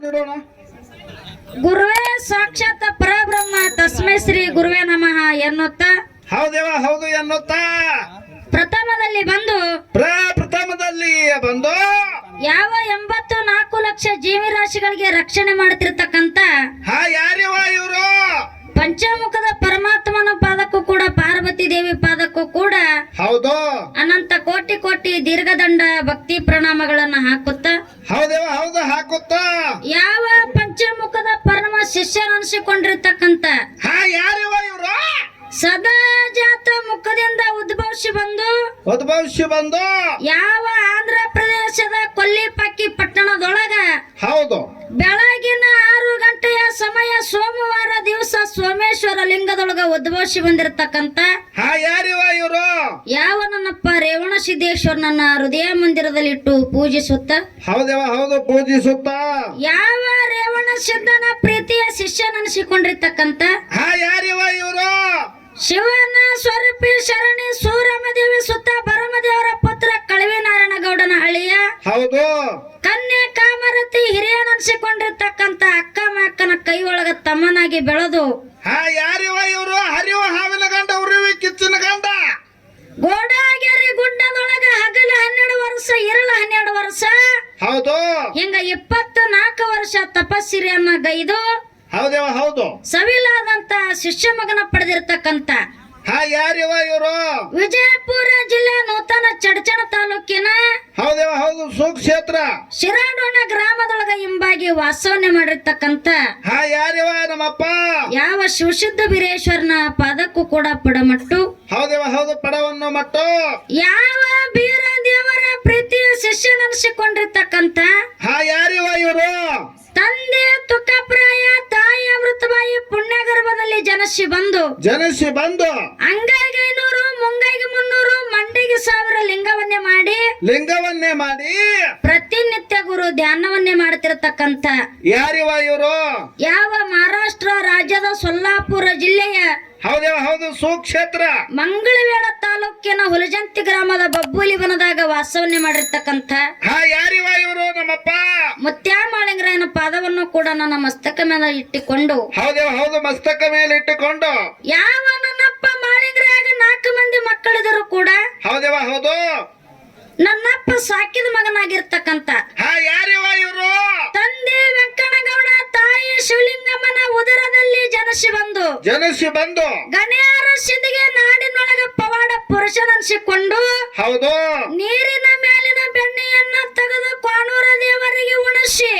ಮಾತಾಡೋಣ. ಗುರುವೇ ಸಾಕ್ಷಾತ್ ಪರಬ್ರಹ್ಮ ತಸ್ಮೈ ಶ್ರೀ ಗುರುವೇ ನಮಃ ಎನ್ನುತ್ತ ಹೌದೇವ ಹೌದು ಎನ್ನುತ್ತ ಪ್ರಥಮದಲ್ಲಿ ಬಂದು ಪ್ರಥಮದಲ್ಲಿ ಬಂದು ಯಾವ 84 ಲಕ್ಷ ಜೀವರಾಶಿಗಳಿಗೆ ರಕ್ಷಣೆ ಮಾಡುತ್ತಿರ್ತಕ್ಕಂತ ಯಾರಿವ ಇವರು ಪಂಚಮುಖದ ಪರಮಾತ್ಮನ ಪಾದಕ್ಕೂ ಕೂಡ ಪಾರ್ವತಿ ದೇವಿ ಪಾದಕ್ಕೂ ಕೂಡ ಹೌದು ಅನಂತ ಕೋಟಿ ಕೋಟಿ ದೀರ್ಘದಂಡ ಭಕ್ತಿ ಪ್ರಣಾಮಗಳನ್ನ ಹಾಕುತ್ತ ಹೌದೇವ ಹೌದು ಹಾಕುತ್ತ ಯಾವ ಪಂಚಮುಖದ ಪರಮ ಶಿಷ್ಯನನಿಸಿಕೊಂಡಿರ್ತಕ್ಕಂತ ಯಾರಿವ ಇವರು ಸದಾ ಜಾತ ಮುಖದಿಂದ ಉದ್ಭವಿಸಿ ಬಂದು ಯಾವ ಆಂಧ್ರ ಪ್ರದೇಶದ ಕೊಲ್ಲಿಪಕ್ಕಿ ಪಟ್ಟಣದೊಳಗ ಹೌದು ಬೆಳಗಿನ 6 ಗಂಟೆಯ ಸಮಯ ಸೋಮವಾರ ದಿವಸ ಸೋಮೇಶ್ವರ ಲಿಂಗದೊಳಗ ಉದ್ಭವಿಸಿ ಬಂದಿರತಕ್ಕಂತ ಯಾರಿವ ಇವರು ಯಾವ ನನ್ನಪ್ಪ ರೇವಣ ಸಿದ್ದೇಶ್ವರನನ್ನ ಹೃದಯ ಮಂದಿರದಲ್ಲಿಟ್ಟು ಪೂಜಿಸುತ್ತ ಹೌದೇವ ಹೌದು ಪೂಜಿಸುತ್ತ ಯಾವ ರೇವಣ ಸಿದ್ಧನ ಪ್ರೀತಿಯ ಶಿಷ್ಯನನಿಸಿಕೊಂಡಿರ್ತಕ್ಕಂತ ಯಾರಿವ ಇವರು ಶಿವನ ಸ್ವರೂಪಿ ಶರಣಿ ಸೂರಮದೇವಿ ಸುತ್ತ ಭರಮದೇವರ ಪುತ್ರ ಕಳವಿ ನಾರಾಯಣ ಗೌಡನ ಹಳ್ಳಿಯ ಹೌದು ಕನ್ಯಾ ಕಾಮರತಿ ಹಿರಿಯನನಿಸಿಕೊಂಡಿರ್ತಕ್ಕಂತ ಅಕ್ಕ ಮಕ್ಕನ ಕೈ ಒಳಗ ತಮ್ಮನಾಗಿ ಬೆಳೆದು ಯಾರಿವ ಇವರು ಹರಿವ ಹಾವಿನ ಗಂಡ ಉರಿವಿ ಕಿಚ್ಚಿನ ಗಂಡ ಗೋಡಾಗೆರೆ ಗುಡ್ಡದೊಳಗ ಹಗಲು 12 ವರ್ಷ ಇರಳು 12 ವರ್ಷ ಹೌದು ಹಿಂಗ 24 ವರ್ಷ ತಪಸ್ಸಿರಿಯನ್ನ ಗೈದು ಹೌದೇವ ಹೌದು ಸವಿಲಾದಂತ ಶಿಷ್ಯ ಮಗನ ಪಡೆದಿರ್ತಕ್ಕಂತ ಯಾರಿವ ಇವರು ವಿಜಯಪುರ ಜಿಲ್ಲೆ ನೂತನ ಚಡಚಣ ತಾಲೂಕಿನ ಹೌದೇವ ಹೌದು ಸುಕ್ಷೇತ್ರ ಶಿರಾಡೋಣ ಗ್ರಾಮದೊಳಗ ಹಿಂಬಾಗಿ ವಾಸವನ್ನೇ ಮಾಡಿರ್ತಕ್ಕಂತ ಯಾರಿವ ನಮ್ಮಪ್ಪ ಯಾವ ಶಿವಶುದ್ಧ ಬೀರೇಶ್ವರನ ಪಾದಕ್ಕೂ ಕೂಡ ಪಡಮಟ್ಟು ಹೌದೇವ ಹೌದು ಪಡವನ್ನು ಮಟ್ಟು ಯಾವ ಬೀರ ದೇವರ ಪ್ರೀತಿಯ ಶಿಷ್ಯನನಿಸಿಕೊಂಡಿರ್ತಕ್ಕಂತ ಯಾರಿವ ಇವರು ತಂದೆ ತುಕಪ್ರಾಯ ತಾಯಿ ಅಮೃತಬಾಯಿ ಪುಣ್ಯ ಗರ್ಭದಲ್ಲಿ ಜನಸಿ ಬಂದು ಅಂಗೈಗೆ 500 ಮುಂಗೈಗೆ 300 ಮಂಡಿಗೆ 1000 ಲಿಂಗವನ್ನೇ ಮಾಡಿ ಪ್ರತಿನಿತ್ಯ ಗುರು ಧ್ಯಾನವನ್ನೇ ಮಾಡ್ತಿರತಕ್ಕಂತ ಯಾರಿವ ಇವರು ಯಾವ ಮಹಾರಾಷ್ಟ್ರ ರಾಜ್ಯದ ಸೊಲ್ಲಾಪುರ ಜಿಲ್ಲೆಯ ಹೌದೇವ ಹೌದು ಸುಕ್ಷೇತ್ರ ಮಂಗಳವೇಡ ತಾಲೂಕಿನ ಹುಲಜಂತಿ ಗ್ರಾಮದ ಬಬ್ಬುಲಿ ವನದಾಗ ವಾಸವನ್ನೇ ಮಾಡಿರ್ತಕ್ಕಂತ ಯಾರಿವ ಇವರು ನಮ್ಮಪ್ಪ ಮುತ್ಯಾಮಾಳಿಂಗರಾಯನ ಪಾದವನ್ನು ಕೂಡ ನನ್ನ ಮಸ್ತಕ ಮೇಲೆ ಇಟ್ಟುಕೊಂಡು ಹೌದೇವ ಹೌದು ಮಸ್ತಕ ಮೇಲೆ ಇಟ್ಟುಕೊಂಡು ಯಾವ ನನ್ನಪ್ಪ ಮಾಳಿಂಗರಾಗ 4 ಮಂದಿ ಮಕ್ಕಳಿದರು ಕೂಡ ಹೌದೇವ ಹೌದು ನನ್ನಪ್ಪ ಸಾಕಿದ ಮಗನಾಗಿರ್ತಕ್ಕಂತ ಯಾರಿವ ಇವರು ತಂದೆ ವೆಂಕಣ್ಣಗೌಡ ತಾಯಿ ಶಿವಲಿಂಗಮ್ಮನ ಉದರದಲ್ಲಿ ಜನಸಿ ಬಂದು ಗಣ್ಯಾರ ಸಿದ್ಧಿಗೆ ನಾಡಿನೊಳಗ ಪವಾಡ ಪುರುಷನನಿಸಿಕೊಂಡು ಹೌದು ನೀರಿನ ಮೇಲಿನ ಬೆಣ್ಣೆಯನ್ನ ತೆಗೆದು ಕಾಣೂರ ದೇವರಿಗೆ ಉಣಿಸಿ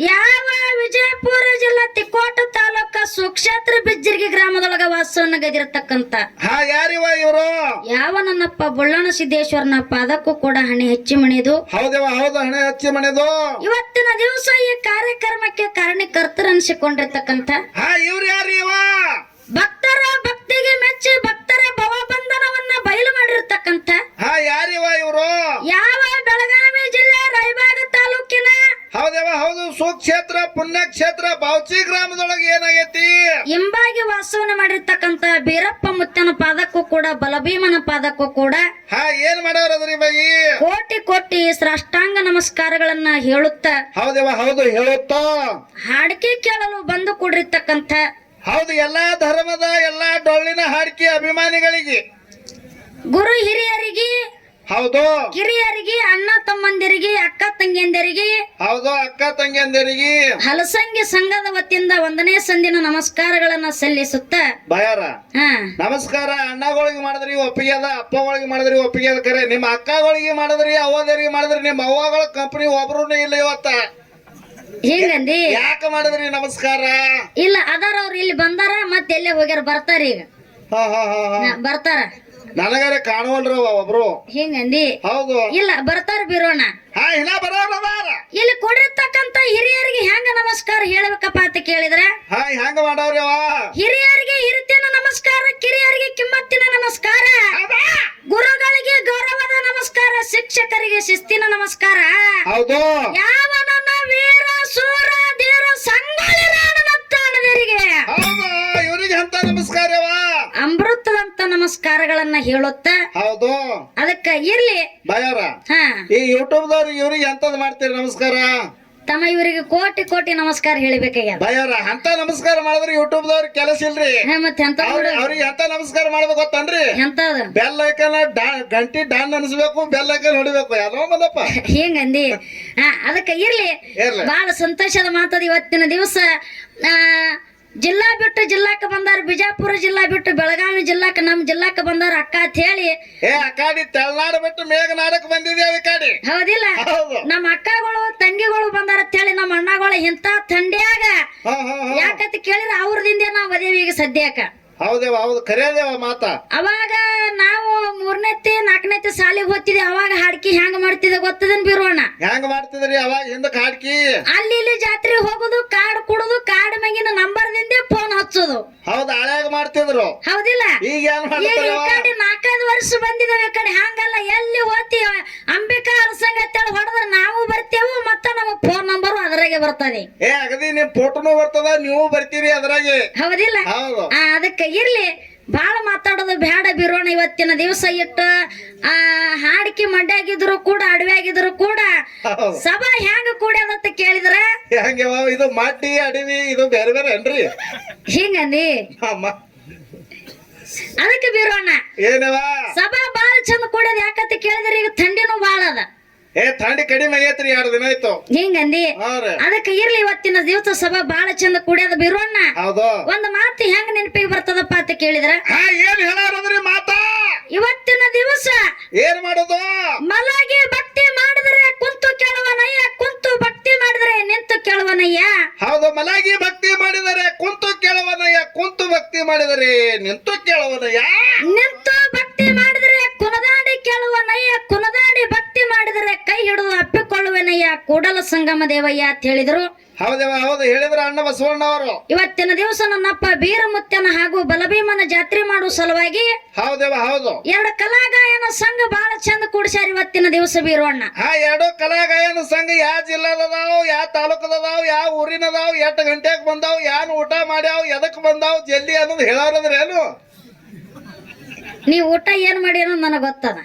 ಯಾವ ವಿಜಯಪುರ ಜಿಲ್ಲಾ ತಿಕೋಟ ತಾಲೂಕ ಸುಕ್ಷೇತ್ರ ಬಿಜ್ಜಿರ್ಗಿ ಗ್ರಾಮದೊಳಗ ವಾಸವನ್ನ ಗದಿರತಕ್ಕಂತ ಯಾರಿವ ಇವರು ಯಾವ ನನ್ನಪ್ಪ ಬುಳ್ಳಣ ಸಿದ್ದೇಶ್ವರನ ಪಾದಕ್ಕೂ ಕೂಡ ಹಣೆ ಹೆಚ್ಚಿ ಮಣಿದು ಹೌದೇವ ಹೌದು ಹಣೆ ಹೆಚ್ಚಿ ಮಣಿದು ಇವತ್ತಿನ ದಿವಸ ಈ ಕಾರ್ಯಕ್ರಮಕ್ಕೆ ಕಾರಣಕರ್ತರನಿಸಿಕೊಂಡಿರ್ತಕ್ಕಂತ ಇವ್ರು ಯಾರು ಇವ ಭಕ್ತರ ಭಕ್ತಿಗೆ ಮೆಚ್ಚಿ ಭಕ್ತರ ಭವಬಂಧನವನ್ನ ಬಯಲು ಮಾಡಿರ್ತಕ್ಕಂತ ಯಾರಿವ ಇವರು ಯಾವ ಬೆಳಗಾವಿ ಜಿಲ್ಲೆ ರಾಯಬಾಗ ತಾಲೂಕಿನ ಹೌದೇವ ಹೌದು ಸುಕ್ಷೇತ್ರ ಪುಣ್ಯಕ್ಷೇತ್ರ ಬಾವ್ಚಿ ಗ್ರಾಮದೊಳಗೆ ಏನಾಗೈತಿ ಹಿಂಬಾಗಿ ವಾಸವನ್ನ ಮಾಡಿರ್ತಕ್ಕಂತ ಬೀರಪ್ಪ ಮುತ್ತನ ಪಾದಕ್ಕೂ ಕೂಡ ಬಲಭೀಮನ ಪಾದಕ್ಕೂ ಕೂಡ ಏನ್ ಮಾಡೋರದ್ರಿ ಬೈ ಕೋಟಿ ಕೋಟಿ ಸಾಷ್ಟಾಂಗ ನಮಸ್ಕಾರಗಳನ್ನ ಹೇಳುತ್ತ ಹೌದೇವ ಹೌದು ಹೇಳುತ್ತ ಹಾಡಿಕೆ ಕೇಳಲು ಬಂದು ಕೂಡಿರ್ತಕ್ಕಂತ ಹೌದು ಎಲ್ಲಾ ಧರ್ಮದ ಎಲ್ಲಾ ಡೊಳ್ಳಿನ ಹಾಡಿಕೆ ಅಭಿಮಾನಿಗಳಿಗೆ ಗುರು ಹಿರಿಯರಿಗೆ ಹೌದು ಕಿರಿಯರಿಗೆ ಅಣ್ಣ ತಮ್ಮಂದಿರಿಗೆ ಅಕ್ಕ ತಂಗಿಯಂದಿರಿಗೆ ಹೌದು ಅಕ್ಕ ತಂಗಿಯಂದಿರಿಗೆ ಹಲಸಂಗಿ ಸಂಘದ ವತಿಯಿಂದ 1ನೇ ಸಂದಿನ ನಮಸ್ಕಾರಗಳನ್ನ ಸಲ್ಲಿಸುತ್ತ ಬಯಾರ ನಮಸ್ಕಾರ ಅಣ್ಣಗಳಿಗೆ ಮಾಡಿದ್ರಿ ಒಪ್ಪಿಗೆ ಅದ ಅಪ್ಪಗಳಿಗೆ ಮಾಡಿದ್ರಿ ಒಪ್ಪಿಗೆ ಅದ ಕರೆ ನಿಮ್ಮ ಅಕ್ಕಗಳಿಗೆ ಮಾಡಿದ್ರಿ ಅವ್ವದರಿಗೆ ಮಾಡಿದ್ರಿ ನಿಮ್ಮ ಅವ್ವಗಳ ಕಂಪನಿ ಒಬ್ರು ಇಲ್ಲ ಇವತ್ತ ಹಿಂಗಂದಿ ಯಾಕೆ ಮಾಡಿದ್ರಿ ನಮಸ್ಕಾರ ಇಲ್ಲ ಅದಾರ ಅವ್ರು ಇಲ್ಲಿ ಬಂದಾರ ಮತ್ತೆ ಎಲ್ಲೇ ಹೋಗ್ಯಾರ ಬರ್ತಾರ ಈಗ ಬರ್ತಾರ ನನಗಾರ ಕಾಣವಲ್ರ ಒಬ್ರು ಹಿಂಗಂದಿ ಹೌದು ಇಲ್ಲ ಬರ್ತಾರ ಬಿರೋಣ ಇಲ್ಲಿ ಕೊಡಿರ್ತಕ್ಕಂತ ಹಿರಿಯರಿಗೆ ಹೆಂಗ ನಮಸ್ಕಾರ ಹೇಳ್ಬೇಕಪ್ಪ ಅಂತ ಕೇಳಿದ್ರೆ ಹೆಂಗ ಮಾಡವ್ರವ ಹಿರಿಯರಿಗೆ ಹಿರಿತಿನ ನಮಸ್ಕಾರ ಕಿರಿಯರಿಗೆ ಕಿಮ್ಮತ್ತಿನ ನಮಸ್ಕಾರ ಗುರುಗಳಿಗೆ ಗೌರವದ ನಮಸ್ಕಾರ ಶಿಕ್ಷಕರಿಗೆ ಶಿಸ್ತಿನ ನಮಸ್ಕಾರ ಹೌದು ಯಾವ ನನ್ನ ವೀರ ಸೂರ ಧೀರ ಸಂಗೊಳ್ಳಿ ರಾಯಣ್ಣನ ತಾಣದರಿಗೆ ಇವರಿಗೆ ಅಂತ ನಮಸ್ಕಾರವ ಅಮೃತದಂತ ನಮಸ್ಕಾರಗಳನ್ನ ಹೇಳುತ್ತ ಹೌದು ಅದಕ್ಕ ಇರ್ಲಿ ಬಯಾರ ಈ ಯೂಟ್ಯೂಬ್ ದವ್ರಿಗೆ ಇವ್ರಿಗೆ ಎಂತದ್ ಮಾಡ್ತೀರಿ ನಮಸ್ಕಾರ ತಮ್ಮ ಇವರಿಗೆ ಕೋಟಿ ಕೋಟಿ ನಮಸ್ಕಾರ ಹೇಳಿಬೇಕಾಗ್ಯದ ಬಯ್ಯಾರ ಅಂತ ನಮಸ್ಕಾರ ಮಾಡಿದ್ರಿ ಯೂಟ್ಯೂಬ್ ದವ್ರ ಕೆಲಸ ಇಲ್ರಿ ಮತ್ತೆ ಎಂತ ಅವ್ರಿಗೆ ಎಂತ ನಮಸ್ಕಾರ ಮಾಡ್ಬೇಕು ಗೊತ್ತನ್ರಿ ಎಂತದ ಬೆಲ್ ಐಕನ್ ಗಂಟಿ ಡಾನ್ ಅನ್ಸ್ಬೇಕು ಬೆಲ್ ಐಕನ್ ಹೊಡಿಬೇಕು ಯಾರೋ ಮಲ್ಲಪ್ಪ ಹಿಂಗಂದಿ ಅದಕ್ಕೆ ಇರ್ಲಿ ಇರ್ಲಿ. ಬಹಳ ಸಂತೋಷದ ಮಾತದ ಇವತ್ತಿನ ದಿವಸ ಜಿಲ್ಲಾ ಬಿಟ್ಟು ಜಿಲ್ಲಾಕ್ಕೆ ಬಂದಾರ ಬಿಜಾಪುರ ಜಿಲ್ಲಾ ಬಿಟ್ಟು ಬೆಳಗಾವಿ ಜಿಲ್ಲಾಕ್ಕೆ ನಮ್ ಜಿಲ್ಲಾಕ್ಕೆ ಬಂದಾರ ಅಕ್ಕ ಅಂತ ಹೇಳಿ ಏ ಅಕಾಡಿ ತೆಳನಾಡು ಬಿಟ್ಟು ಮೇಘನಾಡಕ್ ಬಂದಿದ್ದೇವೆ ಕಾಡಿ ಹೌದಿಲ್ಲ ಹೌದು ನಮ್ಮ ಅಕ್ಕಗಳು ತಂಗಿಗಳು ಬಂದಾರ ಅಂತ ಹೇಳಿ ನಮ್ಮ ಅಣ್ಣಗಳು ಇಂತ ಥಂಡಿಯಾಗ ಹಾ ಹಾ ಹಾ ಯಾಕಂತ ಕೇಳಿದ್ರೆ ಅವ್ರದಿಂದ ನಾವ್ ಅದೇವಿ ಈಗ ಸದ್ಯಕ್ಕ ಹೌದೇವ ಹೌದು ಕರೆಯದೇವ ಮಾತ ಅವಾಗ ನಾವು 3ನೇತಿ 4ನೇತಿ ಸಾಲಿಗೆ ಹೋಗ್ತಿದ್ವಿ ಅವಾಗ ಹಾಡ್ಕಿ ಹೆಂಗ್ ಮಾಡ್ತಿದ್ದೆ ಗೊತ್ತದನ್ ಬಿರೋಣ ಹೆಂಗ್ ಮಾಡ್ತಿದ್ರಿ ಅವಾಗ ಹಿಂದಕ್ ಹಾಡ್ಕಿ ಅಲ್ಲಿ ಇಲ್ಲಿ ಜಾತ್ರೆ ಹೋಗುದು ಕಾರ್ಡ್ ಕುಡುದು ಕಾರ್ಡ್ ಮ್ಯಾಗಿನ ನಂಬರ್ದಿಂದ ಫೋನ್ ಹಚ್ಚೋದು ಹೌದ್ ಹಳ್ಯಾಗ ಮಾಡ್ತಿದ್ರು ಹೌದಿಲ್ಲ ಈಗ ಏನ್ ಈಗ ಈ ಮಾಡ್ತಾರ ಕಡೆ 4-5 ವರ್ಷ ಬಂದಿದಾವೆ ಈ ಕಡೆ ಹಂಗಲ್ಲ ಎಲ್ಲಿ ಹೋಗ್ತಿ ಅಂಬಿಕಾ ಅರಸಂಗ ಅಂತೇಳಿ ಹೊಡೆದ್ರೆ ನಾವು ಬರ್ತೇವು ಮತ್ತ ನಮ್ಮ ಫೋನ್ ನಂಬರ್ ಅದ್ರಾಗೆ ಬರ್ತದೆ ಏ ಅಗದಿ ನಿಮ್ ಫೋಟೋನು ಬರ್ತದ ನೀವು ಬರ್ತೀರಿ ಅದ್ರಾಗೆ ಹೌದಿಲ್ಲ ಹೌದು ಅದಕ್ಕೆ ಇರ್ಲಿ ಬಾಳ ಮಾತಾಡೋದು ಬೇಡ ಬಿರೋಣ ಇವತ್ತಿನ ದಿವಸ ಇಟ್ಟು ಹಾಡಿಕೆ ಮಡ್ಯಾಗಿದ್ರು ಕೂಡ ಅಡವ್ಯಾಗಿದ್ರು ಕೂಡ ಹೌದು ಸಭಾ ಹೆಂಗ ಕೂಡ್ಯದಂತ ಕೇಳಿದ್ರ ಹೆಂಗೆ ಇದು ಮಡ್ಡಿ ಅಡವಿ ಇದು ಬೇರೆ ಬೇರೆ ಏನ್ರಿ ಹಿಂಗಂದಿ ಅಮ್ಮ ಅದಕ್ಕೆ ಬಿರೋಣ ಏನವ ಸಭಾ ಬಾಳ ಚಂದ ಕೂಡ್ಯದ ಯಾಕಂತ ಕೇಳಿದ್ರೆ ಈಗ ಥಂಡಿನೂ ಬಾಳ ಅದ ಏ ಥಂಡಿ ಕಡಿಮೆ ಆಗೈತ್ರಿ 2 ದಿನ ಆಯ್ತು ಹಿಂಗಂದಿ ಹಾ ರೀ ಅದಕ್ಕೆ ಇರ್ಲಿ ಇವತ್ತಿನ ದಿವಸ ಸಭಾ ಬಾಳ ಚಂದ ಕೂಡ್ಯದ ಬಿರೋಣ ಹೌದು ಒಂದ್ ಮಾತು ಹೆಂಗ್ ನೆನಪಿಗೆ ಬರ್ತದಪ್ಪ ಅಂತ ಕೇಳಿದ್ರ ಹಾ ಏನ್ ಹೇಳಾರದ್ರಿ ಮಾತಾ ಇವತ್ತಿನ ದಿವಸ ಏನ್ ಮಾಡೋದು ಮಲಗಿ ಭಕ್ತಿ ಮಾಡಿದ್ರೆ ಕುಂತು ಕೇಳುವನಯ್ಯ ಕುಂತು ಭಕ್ತಿ ಮಾಡಿದ್ರೆ ನಿಂತು ಕೇಳುವನಯ್ಯ ಹೌದು ಮಲಗಿ ಭಕ್ತಿ ಮಾಡಿದರೆ ಕುಂತು ಕೇಳುವನಯ್ಯ ಕುಂತು ಭಕ್ತಿ ಮಾಡಿದರೆ ನಿಂತು ಕೇಳುವನಯ್ಯ ನಿಂತು ಭಕ್ತಿ ಮಾಡಿದ್ರೆ ಕುನದಾಡಿ ಕೇಳುವನಯ್ಯ ಕುನದಾಡಿ ಭಕ್ತಿ ಮಾಡಿದರೆ ಕೈ ಹಿಡಿದು ಅಪ್ಪಿಕೊಳ್ಳುವನಯ್ಯ ಕೂಡಲ ಸಂಗಮ ದೇವಯ್ಯ ಅಂತ ಹೇಳಿದ್ರು ಹೌದೇವ ಹೌದು ಹೇಳಿದ್ರ ಅಣ್ಣ ಬಸವಣ್ಣ ಅವರು ಇವತ್ತಿನ ದಿವಸ ನನ್ನಪ್ಪ ಬೀರಮುತ್ಯನ ಹಾಗೂ ಬಲಭೀಮನ ಜಾತ್ರೆ ಮಾಡುವ ಸಲುವಾಗಿ ಹೌದೇವ ಹೌದು 2 ಕಲಾಗಾಯನ ಸಂಘ ಬಹಳ ಚಂದ ಕೂಡಿಸ್ಯಾರ ಇವತ್ತಿನ ದಿವಸ ಬೀರೋಣ್ಣ ಹಾ 2 ಕಲಾಗಾಯನ ಸಂಘ ಯಾವ ಜಿಲ್ಲಾದದಾವ್ ಯಾವ ತಾಲೂಕದದಾವ್ ಯಾವ ಊರಿನದಾವ್ 8 ಗಂಟೆಗೆ ಬಂದಾವ್ ಯಾನ್ ಊಟ ಮಾಡ್ಯಾವ್ ಎದಕ್ ಬಂದಾವ್ ಜಲ್ದಿ ಅನ್ನೋದು ಹೇಳಾರದ್ರೇನು ನೀವ್ ಊಟ ಏನ್ ಮಾಡಿ ಅನ್ನೋದು ನನಗ್ ಗೊತ್ತದ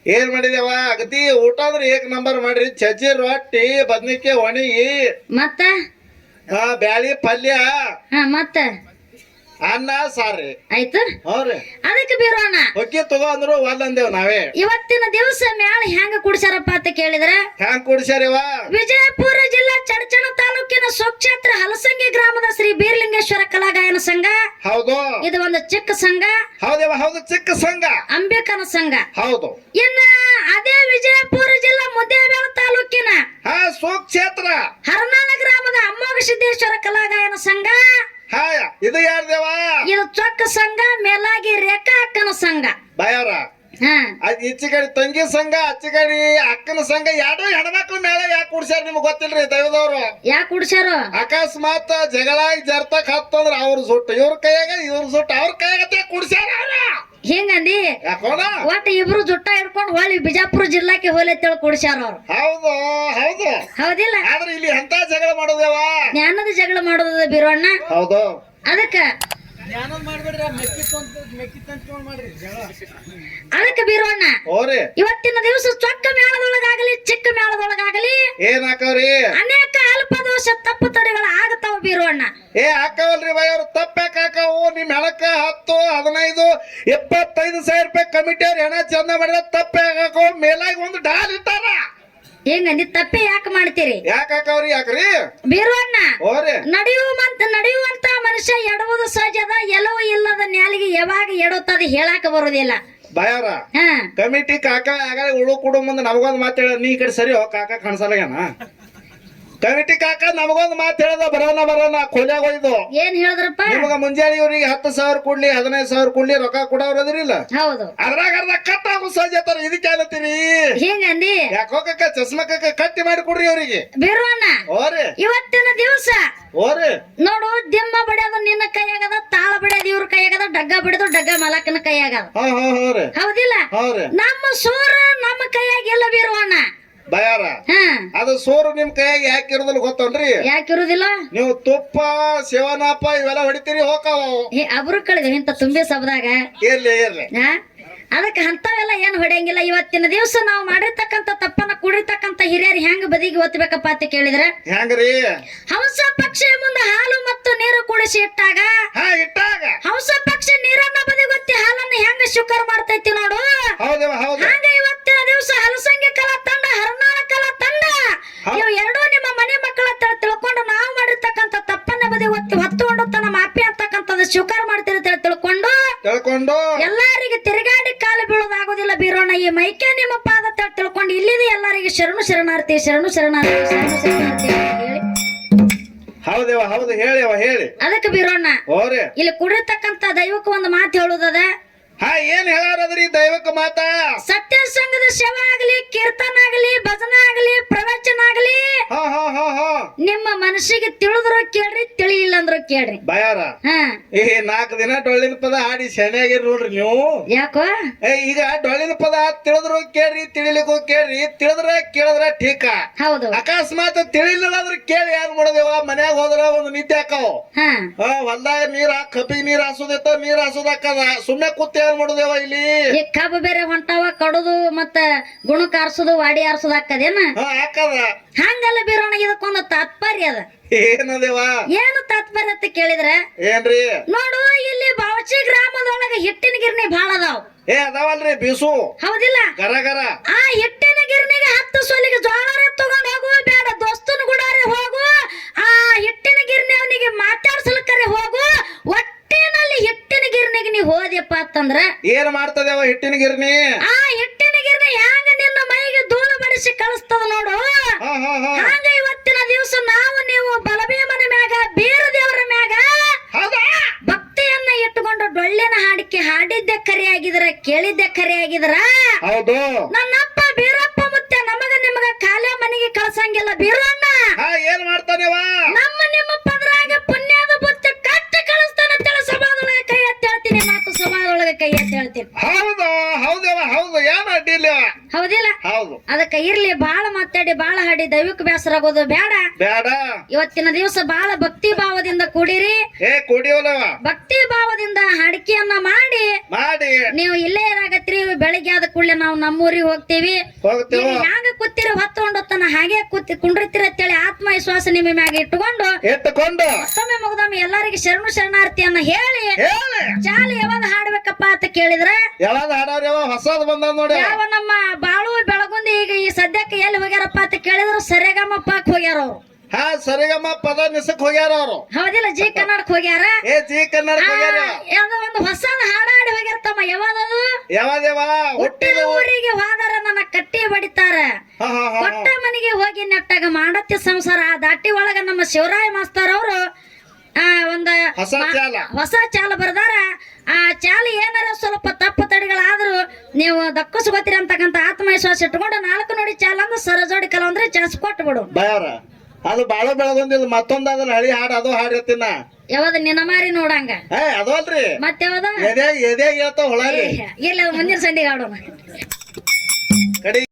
ಏನ್ ಮಾಡಿದೇವ ಅಗದಿ ಊಟ ಅಂದ್ರೆ 1 ನಂಬರ್ ಮಾಡ್ರಿ ಚಜ್ಜಿ ರೊಟ್ಟಿ ಬದ್ನಿಕಾಯಿ ಒಣಗಿ ಮತ್ತ ಬ್ಯಾಳಿ ಪಲ್ಯ ಮತ್ತ ಅನ್ನ ಸಾರಿ ಆಯ್ತು ಹೌದ್ರಿ ಅದಕ್ಕೆ ಬೀರೋಣ ಹೊಕ್ಕಿ ತಗೋ ಅಂದ್ರು ಒಲ್ ಅಂದೇವ್ ನಾವೇ ಇವತ್ತಿನ ದಿವಸ ಮ್ಯಾಳ ಹೆಂಗ ಕುಡಿಸ್ಯಾರಪ್ಪ ಅಂತ ಕೇಳಿದ್ರೆ ಹ್ಯಾಂಗ್ ಕುಡ್ಸ್ಯಾರಿವ ವಿಜಯಪುರ ಜಿಲ್ಲಾ ಚಡಚಣ ತಾಲೂಕಿನ ಸ್ವಕ್ಷೇತ್ರ ಹಲಸಂಗಿ ಗ್ರಾಮದ ಶ್ರೀ ಬೀರಲಿಂಗೇಶ್ವರ ಕಲಾಗಾಯನ ಸಂಘ ಹೌದು ಇದು ಒಂದು ಚಿಕ್ಕ ಸಂಘ ಹೌದೇವ ಹೌದು ಚಿಕ್ಕ ಸಂಘ ಅಂಬಿಕನ ಸಂಘ ಹೌದು ಇನ್ನ ಅದೇ ವಿಜಯಪುರ ಜಿಲ್ಲಾ ಮುದ್ದೇಬೇಳ ತಾಲೂಕಿನ ಹಾ ಸ್ವಕ್ಷೇತ್ರ ಹರನಾಳ ಗ್ರಾಮದ ಅಮ್ಮೋಘ ಸಿದ್ದೇಶ್ವರ ಕಲಾಗಾಯನ ಸಂಘ ಹಾ ಇದು ಯಾರ್ದೇವ ಇದು ಚೊಕ್ಕ ಸಂಘ ಮೇಲಾಗಿ ರೇಖಾ ಅಕ್ಕನ ಸಂಘ ಬಯಾರ ಈಚೆ ಕಡೆ ತಂಗಿ ಸಂಘ ಆಚೆ ಕಡೆ ಅಕ್ಕನ ಸಂಘ 2 ಹೆಣ್ಮಕ್ಳು ಮೇಳ ಯಾಕೆ ಕುಡ್ಸ್ಯಾರ ನಿಮ್ಗೆ ಗೊತ್ತಿಲ್ರಿ ದೈವದವ್ರು ಯಾಕೆ ಕುಡಿಸ್ಯಾರು ಅಕಸ್ಮಾತ್ ಜಗಳ ಜರ್ತಕ್ ಹತ್ತಂದ್ರ ಅವ್ರ ಸುಟ್ಟು ಇವ್ರ ಕೈಯಾಗ ಇವ್ರ ಸುಟ್ಟು ಅವ್ರ ಕೈಯಾಗ ಕುಡ್ಸ್ಯಾರ ಹಿಂಗಂದಿ ಯಾಕೋಣ ಒಟ್ಟು ಇಬ್ರು ಜುಟ್ಟ ಹಿಡ್ಕೊಂಡು ಹೊಳ್ಳಿ ಬಿಜಾಪುರ ಜಿಲ್ಲಾಕ್ಕೆ ಹೋಲತ್ತೇಳಿ ಕುಡಿಸ್ಯಾರ ಅವ್ರು ಹೌದು ಹೌದು ಹೌದಿಲ್ಲ ಆದ್ರೆ ಇಲ್ಲಿ ಎಂತ ಜಗಳ ಮಾಡೋದೇವ ಜ್ಞಾನದ ಜಗಳ ಮಾಡೋದ ಬಿರೋಣ್ಣ ಹೌದು ಅದಕ್ಕ ಅದಕ್ಕೆ ಬೀರೋಣ್ಣ ಓರಿ ಇವತ್ತಿನ ದಿವಸ ಚೊಕ್ಕ ಮೇಳದೊಳಗಾಗಲಿ ಚಿಕ್ಕ ಮೇಳದೊಳಗಾಗಲಿ ಏನ್ ಹಾಕವ್ರಿ ಅನೇಕ ಅಲ್ಪದೋಷ ತಪ್ಪು ತಡೆಗಳು ಆಗತಾವ ಬೀರೋಣ್ಣ ಏ ಹಾಕವಲ್ರಿ ಬೈ ಅವ್ರು ತಪ್ಪ್ಯಾಕ ಹಾಕವು ನಿಮ್ ಹೆಣಕ್ಕ 10 15 25 ಸಾವಿರ ರೂಪಾಯಿ ಕಮಿಟಿ ಅವ್ರ ಹೆಣ ಚಂದ ಮಾಡಿದ ತಪ್ಪ್ಯಾಕ ಹಾಕವು ಮೇಲಾಗಿ ಒಂದು ಡಾಲ್ ಇಟ್ಟಾರ ಹೆಂಗಂದಿ ತಪ್ಪೆ ಯಾಕೆ ಮಾಡ್ತೀರಿ ಯಾಕ ಹಾಕವ್ರಿ ಯಾಕ್ರಿ ಬೀರೋಣ್ಣ ಓರಿ ನಡೆಯುವಂತ ಮನುಷ್ಯ ಎಡುವುದು ಸಹಜದ ಎಲ್ಲವೂ ಇಲ್ಲದ ನ್ಯಾಲಿಗೆ ಯಾವಾಗ ಎಡುತ್ತದೆ ಹೇಳಾಕ ಬರುದಿಲ್ಲ ಬಾಯವ್ರ ಹಾ ಕಮಿಟಿ ಕಾಕ ಆಗಲೇ ಉಳು ಕುಡು ಮುಂದೆ ನಮಗೊಂದು ಮಾತು ಹೇಳ ನೀ ಈ ಕಡೆ ಸರಿ ಹೋ ಕಾಕ ಕಾಣಿಸಲ್ಲೇನ ಕಮಿಟಿ ಕಾಕ ನಮಗೊಂದು ಮಾತು ಹೇಳದ ಬರೋಣ ಕೊಲ್ಯಾಗ ಹೋಯ್ದು ಏನ್ ಹೇಳಿದ್ರಪ್ಪ ನಿಮಗ ಮುಂಜಾನೆ ಇವ್ರಿಗೆ 10,000 ಕೊಡ್ಲಿ 15,000 ಕೊಡ್ಲಿ ರೊಕ್ಕ ಕೊಡೋರದ್ರಿಲ್ಲ ಹೌದು ಅದ್ರಾಗ ಅರ್ಧ ಕಟ್ ಆಗು ಸಹಜ ತರ ಇದಕ್ಕೆ ಏನತ್ತೀರಿ ಹಿಂಗಂದಿ ಯಾಕೋ ಕಕ್ಕ ಚಸ್ಮಾ ಕಕ್ಕ ಕಟ್ಟಿ ಮಾಡಿ ಕೊಡ್ರಿ ಅವ್ರಿಗೆ ಬೀರೋಣ್ಣ ಓರಿ ಇವತ್ತಿನ ದಿವಸ ಓರಿ ನೋಡು ದಿಮ್ಮ ಬಡಿಯೋದು ನಿನ್ನ ಕೈಯಾಗದ ತಾಳ ಬಡಿಯೋದು ಇವ್ರ ಕೈಯಾಗದ ಡಗ್ಗ ಬಡಿಯೋದು ಡಗ್ಗ ಮಲಕನ ಕೈಯಾಗದ ಹಾ ಹಾ ಹೌರಿ ಹೌದಿಲ್ಲ ಹೌರಿ ನಮ್ಮ ಸೂರ ನಮ್ಮ ಕೈಯಾಗಿಲ್ಲ ಬೀರೋಣ್ಣ ಬಯಾರ ಹಾ ಅದು ಸೋರು ನಿಮ್ ಕೈಯಾಗ ಯಾಕೆ ಇರೋದಿಲ್ಲ ಗೊತ್ತನ್ರಿ ಯಾಕಿರುದಿಲ್ಲ ನೀವು ತುಪ್ಪ ಸೇವನಪ್ಪ ಇವೆಲ್ಲ ಹೊಡಿತೀರಿ ಹೋಕಾವ ಅಬ್ರು ಕಳೆದ ಇಂತ ತುಂಬಿ ಸಬದಾಗ ಇರ್ಲಿ ಹಾ ಅದಕ್ಕೆ ಅಂತವೆಲ್ಲ ಏನ್ ಹೊಡೆಯಂಗಿಲ್ಲ. ಇವತ್ತಿನ ದಿವಸ ನಾವು ಮಾಡಿರ್ತಕ್ಕಂಥ ತಪ್ಪನ್ನ ಕುಡಿರ್ತಕ್ಕಂಥ ಹಿರಿಯರು ಹೆಂಗ್ ಬದಿಗೆ ಒತ್ತಬೇಕಪ್ಪ ಅಂತ ಕೇಳಿದ್ರೆ, ಹೆಂಗ್ರಿ? ಹಂಸ ಪಕ್ಷಿ ಮುಂದೆ ಹಾಲು ಮತ್ತು ನೀರು ಕುಡಿಸಿ ಇಟ್ಟಾಗ ಇಟ್ಟಾಗ ಹಂಸ ಪಕ್ಷಿ ನೀರನ್ನ ಬದಿಗೊತ್ತಿ ಹಾಲನ್ನ ಹೆಂಗ ಶುಕರ್ ಮಾಡ್ತೈತಿ ನೋಡು. ಹೌದೇವ ಹೌದು. ಹಂಗ ಇವತ್ತಿನ ದಿವಸ ಹಲಸಂಗಿ ಕಲಾ ತಂಡ, ಹರನಾಳ ಕಲಾ ತಂಡ ಇವು ಎರಡೂ ನಿಮ್ಮ ಮನೆ ಮಕ್ಕಳ ತಿಳ್ಕೊಂಡು ನಾವು ಮಾಡಿರ್ತಕ್ಕಂಥ ತಪ್ಪನ್ನ ಬದಿ ಹೊತ್ತುಕೊಂಡು ತನ್ನ ಮಾಪಿ ಅಂತಕ್ಕಂಥದ್ದು ಶುಕರ್ ಮಾಡ್ತೀರಿ ತಿಳ್ಕೊಂಡು ಎಲ್ಲಾರಿಗೆ ತಿರುಗಾಡಿ ಕಾಲು ಬೀಳೋದಾಗೋದಿಲ್ಲ ಬೀರೋಣ. ಈ ಮೈಕೆ ನಿಮ್ಮ ಪಾದ ತಿಳ್ಕೊಂಡು ಇಲ್ಲಿದೆ ಎಲ್ಲರಿಗೆ ಶರಣು ಶರಣಾರ್ಥಿ ಶರಣು ಶರಣಾರ್ಥಿ ಶರಣು ಶರಣಾರ್ಥಿ ಅಂತ ಹೇಳಿ. ಹೌದೇವ ಹೌದು. ಹೇಳಿವ ಹೇಳಿ. ಅದಕ್ಕೆ ಬೀರೋಣ ಇಲ್ಲಿ ಕುಡಿರ್ತಕ್ಕಂಥ ದೈವಕ್ಕೆ ಒಂದು ಮಾತು ಹೇಳುದದ. ಏನ್ ಹೇಳಾರದ್ರಿ ದೈವಕ್ಕ ಮಾತ? ಸತ್ಯ ಸಂಘದ ಸೇವೆ ಆಗಲಿ, ಕೀರ್ತನ ಆಗಲಿ, ಭಜನೆ ಆಗಲಿ, ಪ್ರವಚನ ಆಗಲಿ ನಿಮ್ಮ ಮನಸ್ಸಿಗೆ ತಿಳಿದ್ರು ಕೇಳ್ರಿ, ತಿಳಿಲಿಲ್ಲ ಅಂದ್ರು ಕೇಳ್ರಿ. ಬಯಾರ ಈ 4 ದಿನ ಡೊಳ್ಳಿನ ಪದ ಹಾಡಿ ಶನಿಯಾಗಿರ್ ನೋಡ್ರಿ ನೀವು. ಯಾಕೋ ಈಗ ಡೊಳ್ಳಿನ ಪದ ತಿಳಿದ್ರು ಕೇಳ್ರಿ, ತಿಳಿಲಿಕ್ಕೂ ಕೇಳ್ರಿ. ಕೇಳಿದ್ರ ಠೀಕ. ಹೌದು. ಅಕಸ್ಮಾತ್ ತಿಳಿಲಿಲ್ಲ ಅಂದ್ರೆ ಕೇಳಿ ಯಾರು ಮಾಡೋದೇವ? ಮನ್ಯಾಗ ಹೋದ್ರ ಒಂದು ನಿದ್ದೆ ಹಾಕವ್. ಹೊಲ್ದಾಗ ಕಬ್ಬಿಗೆ ನೀರ್ ಹಾಸೋದಿತ್ತ, ನೀರ್ ಹಾಸೋದಾಕದ. ಸುಮ್ನೆ ಕೂತ್ ಏನ್ ಮಾಡೋದೇವ ಇಲ್ಲಿ? ಈ ಕಬ್ಬು ಬೇರೆ ಹೊಂಟಾವ, ಕಡುದು ಮತ್ತ ಗುಣಕ್ ಆರ್ಸೋದು, ವಾಡಿ ಆರ್ಸೋದು ಹಾಕದೇನ? ಹಾಕದ. ಹಂಗಲ್ಲ ಬೀರೋಣ, ಇದಕ್ಕೊಂದು ತಾತ್ಪರ್ಯ ಅದ. ಏನದೇವ? ಏನು ತಾತ್ಪರ್ಯ ಅಂತ ಕೇಳಿದ್ರೆ ಏನ್ರಿ? ನೋಡು, ಇಲ್ಲಿ ಬಾವಚಿ ಗ್ರಾಮದೊಳಗ ಹಿಟ್ಟಿನ ಗಿರ್ನಿ ಬಾಳ ಅದಾವ. ಅದಾವಲ್ರಿ ಬೀಸು. ಹೌದಿಲ್ಲ? ಗರ ಆ ಹಿಟ್ಟಿನ ಗಿರ್ನಿಗೆ 10 ಸೊಲಿಗೆ ಜ್ವಾಳಾರೆ ತಗೊಂಡ್ ಹೋಗು, ಬೇಡ ದೋಸ್ತನ ಗುಡಾರೆ ಹೋಗು, ಆ ಹಿಟ್ಟಿನ ಗಿರ್ನಿ ಅವನಿಗೆ ಮಾತಾಡ್ಸಲ್ಕರೆ ಹೋಗು. ಒಟ್ಟಿನಲ್ಲಿ ಹಿಟ್ಟಿನ ಗಿರ್ನಿಗೆ ನೀ ಹೋದ್ಯಪ್ಪ ಅಂತಂದ್ರ ಏನ್ ಮಾಡ್ತದೇವ ಹಿಟ್ಟಿನ ಗಿರ್ನಿ? ಆ ಹಿಟ್ಟಿನ ಗಿರ್ನಿ ಹ್ಯಾಂಗ ನಿನ್ನ ಮೈಗೆ ಧೂಳು ಬಡಿಸಿ ಕಳಿಸ್ತದ ನೋಡು. ಹಂಗ ಇವತ್ತಿನ ದಿವಸ ನಾವು ನೀವು ಬಲಭೀಮನ ಮ್ಯಾಗ, ಬೀರ ದೇವರ ಮ್ಯಾಗ ಭಕ್ತಿಯನ್ನ ಇಟ್ಟುಕೊಂಡು ಡೊಳ್ಳಿನ ಹಾಡಿಕೆ ಹಾಡಿದ್ದೆ ಖರೆ ಆಗಿದ್ರ, ಕೇಳಿದ್ದೆ ಖರೆ ಆಗಿದ್ರ, ಹೌದು. ನನ್ನಪ್ಪ ಬೀರಪ್ಪ ಮುತ್ತೆ ನಮಗ ನಿಮಗ ಕಾಲೇ ಮನೆಗೆ ಕಳ್ಸಂಗಿಲ್ಲ ಬೀರಣ್ಣ. ಏನ್ ಮಾಡ್ತಾನೇವ? ನಮ್ಮ ನಿಮ್ಮ ಪದರಾಗ ಪುಣ್ಯದ ಬುತ್ತಿ ಕಟ್ಟಿ ಕಳಿಸ್ತಾನ ಅಂತೇಳಿ ಸಭಾದೊಳಗೆ ಕೈ ಎತ್ತಿ ಹೇಳ್ತೀನಿ. ಮಾತು ಸಭಾದೊಳಗೆ ಕೈ ಎತ್ತಿ ಹೇಳ್ತೀನಿ. ಹೌದು ಹೌದೇವ ಹೌದು. ಏನ್ ಅಡ್ಡಿಲ್ಲ. ಹೌದಿಲ್ಲ? ಹೌದು. ಅದಕ್ಕ ಇರ್ಲಿ, ಬಾಳ ಮಾತಾಡಿ ಬಾಳ ಹಾಡಿ ದೈವಕ್ಕೆ ಬೇಸರ ಆಗೋದು ಬೇಡ. ಇವತ್ತಿನ ದಿವಸ ಬಾಳ ಭಕ್ತಿ ಭಾವದಿಂದ ಕೂಡಿರಿ. ಕುಡಿಯೋಲವ. ಭಕ್ತಿ ಭಾವದಿಂದ ಹಾಡಿಕೆಯನ್ನ ಮಾಡಿ ನೀವು ಇಲ್ಲೇ ಇರಾಗತ್ರಿ. ಬೆಳಿಗ್ಗೆ ಆದ ಕೂಡಲೇ ನಾವು ನಮ್ಮೂರಿಗೆ ಹೋಗ್ತೀವಿ. ಹ್ಯಾಂಗ ಕೂತಿರಿ ಹೊತ್ತೊಂಡೊತ್ತನ ಹಾಗೆ ಕುಂಡಿರ್ತೀರಿ ಅಂತೇಳಿ ಆತ್ಮವಿಶ್ವಾಸ ನಿಮ್ಮ ಮ್ಯಾಗ ಇಟ್ಟುಕೊಂಡು ಮತ್ತೊಮ್ಮೆ ಮುಗ್ದೊಮ್ಮೆ ಎಲ್ಲರಿಗೆ ಶರಣು ಶರಣಾರ್ಥಿಯನ್ನ ಹೇಳಿ ಚಾಲು ಯಾವಾಗ ಹಾಡ್ಬೇಕಪ್ಪ ಅಂತ ಕೇಳಿದ್ರೆ ಹೊಸದ್ ಬಂದ ನೋಡಿ. ಯಾವ ನಮ್ಮ ಬಾಳು ಬೆಳಗುಂದಿ ಈಗ ಈ ಸದ್ಯಕ್ಕೆ ಎಲ್ಲಿ ಹೋಗ್ಯಾರಪ್ಪ ಅಂತ ಕೇಳಿದ್ರು ಸರಿಗಮಪ್ಪಕ್ ಹೋಗ್ಯಾರ ಅವ್ರು. ಸರಿಗಮ್ಮ ಪದ ನಿಸಕ್ ಹೋಗ್ಯಾರ ಅವರು. ಹೌದಿಲ್ಲ? ಜಿ ಕನ್ನಡಕ್ ಹೋಗ್ಯಾರ. ಜಿ ಕನ್ನಡ ಯಾವ್ದೋ ಒಂದು ಹೊಸದ ಹಾಡಾಡಿ ಹೋಗ್ಯಾರತಮ್ಮ. ಯಾವ್ದದು? ಯಾವ್ದೇವ? ಹುಟ್ಟಿದ ಊರಿಗೆ ಹೋದಾರ ನನ್ನ ಕಟ್ಟಿ ಬಡಿತಾರ, ಕೊಟ್ಟ ಮನೆಗೆ ಹೋಗಿ ನೆಟ್ಟಾಗ ಮಾಡತ್ತಿ ಸಂಸಾರ. ಆ ದಾಟಿ ಒಳಗ ನಮ್ಮ ಶಿವರಾಯ ಮಾಸ್ತರ್ ಅವರು ಒಂದ ಹೊಸ ಚಾಲ ಬರ್ದಾರ. ಆ ಚಾಲ ಏನಾರ ಸ್ವಲ್ಪ ತಪ್ಪು ತಡಿಗಳಾದ್ರು ನೀವು ದಕ್ಕಸ್ಕೋತೀರಿ ಅಂತಕ್ಕಂಥ ಆತ್ಮವಿಶ್ವಾಸ ಇಟ್ಕೊಂಡು 4 ನೋಡಿ ಚಾಲ ಅಂದ್ರೆ ಸರಜೋಡಿ ಕಲ ಅಂದ್ರೆ ಚಾನ್ಸ್ ಕೊಟ್ಟು ಬಿಡು. ಅದು ಬಾಳ ಬೆಳಗೊಂದಿಲ್ಲ. ಮತ್ತೊಂದಾದ್ರ ಹಳಿ ಹಾಡು ಅದು ಹಾಡಿರ್ತೀನ. ಯಾವ್ದ ನಿನ್ನ ಮಾರಿ ನೋಡಂಗ ಅದು ಅಲ್ರಿ. ಮತ್ತೆ ಯಾವ್ದ ಎದೆ ಹೇಳ್ತಾವ ಹೊಳ. ಇಲ್ಲ ಮುಂದಿನ ಸಂಡಿಗೆ ಆಡೋಣ.